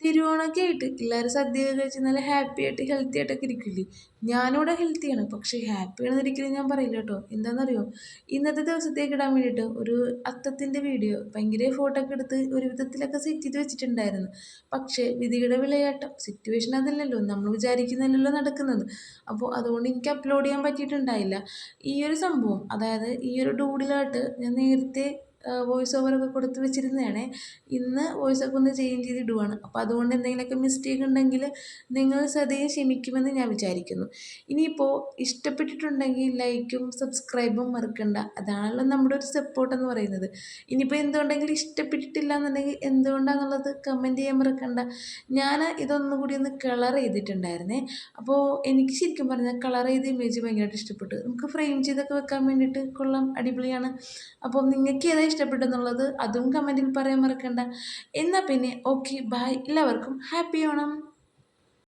തിരുവോണമൊക്കെ ആയിട്ട് എല്ലാവരും സദ്യയൊക്കെ കഴിച്ച് നല്ല ഹാപ്പി ആയിട്ട് ഹെൽത്തി ആയിട്ടൊക്കെ ഇരിക്കില്ലേ. ഞാനിവിടെ ഹെൽത്തിയാണ്, പക്ഷേ ഹാപ്പിയാണെന്ന് ഒരിക്കലും ഞാൻ പറയില്ല കേട്ടോ. എന്താണെന്നറിയോ, ഇന്നത്തെ ദിവസത്തേക്ക് ഇടാൻ വേണ്ടിയിട്ട് ഒരു അത്തത്തിൻ്റെ വീഡിയോ ഭയങ്കര ഫോട്ടോ ഒക്കെ എടുത്ത് ഒരു വിധത്തിലൊക്കെ സെറ്റ് ചെയ്ത് വെച്ചിട്ടുണ്ടായിരുന്നു. പക്ഷേ വിധിയുടെ വിളയാട്ടം, സിറ്റുവേഷൻ അതല്ലല്ലോ, നമ്മൾ വിചാരിക്കുന്നതല്ലല്ലോ നടക്കുന്നത്. അപ്പോൾ അതുകൊണ്ട് എനിക്ക് അപ്ലോഡ് ചെയ്യാൻ പറ്റിയിട്ടുണ്ടായില്ല. ഈ ഒരു സംഭവം, അതായത് ഈ ഒരു ഡൂഡിലായിട്ട് ഞാൻ നേരത്തെ വോയിസ് ഓവറൊക്കെ കൊടുത്ത് വെച്ചിരുന്നതാണേ. ഇന്ന് വോയിസൊക്കെ ഒന്ന് ചേഞ്ച് ചെയ്ത് ഇടുവാണ്. അപ്പോൾ അതുകൊണ്ട് എന്തെങ്കിലുമൊക്കെ മിസ്റ്റേക്ക് ഉണ്ടെങ്കിൽ നിങ്ങൾ സദയം ക്ഷമിക്കുമെന്ന് ഞാൻ വിചാരിക്കുന്നു. ഇനിയിപ്പോൾ ഇഷ്ടപ്പെട്ടിട്ടുണ്ടെങ്കിൽ ലൈക്കും സബ്സ്ക്രൈബും മറക്കണ്ട. അതാണല്ലോ നമ്മുടെ ഒരു സപ്പോർട്ട് എന്ന് പറയുന്നത്. ഇനിയിപ്പോൾ എന്തുകൊണ്ടെങ്കിലും ഇഷ്ടപ്പെട്ടിട്ടില്ല എന്നുണ്ടെങ്കിൽ എന്തുകൊണ്ടാണെന്നുള്ളത് കമൻറ്റ് ചെയ്യാൻ മറക്കണ്ട. ഞാൻ ഇതൊന്നുകൂടി ഒന്ന് കളർ ചെയ്തിട്ടുണ്ടായിരുന്നേ. അപ്പോൾ എനിക്ക് ശരിക്കും പറഞ്ഞാൽ കളർ ചെയ്ത ഇമേജ് ഭയങ്കരമായിട്ട് ഇഷ്ടപ്പെട്ടു. നമുക്ക് ഫ്രെയിം ചെയ്തൊക്കെ വെക്കാൻ വേണ്ടിയിട്ട് കൊള്ളാം, അടിപൊളിയാണ്. അപ്പോൾ നിങ്ങൾക്ക് ഏതാ ഇഷ്ടപ്പെട്ടെന്നുള്ളത് അതും കമൻറ്റിൽ പറയാൻ മറക്കണ്ട. എന്നാൽ പിന്നെ ഓക്കെ, ബൈ. എല്ലാവർക്കും ഹാപ്പി ഓണം.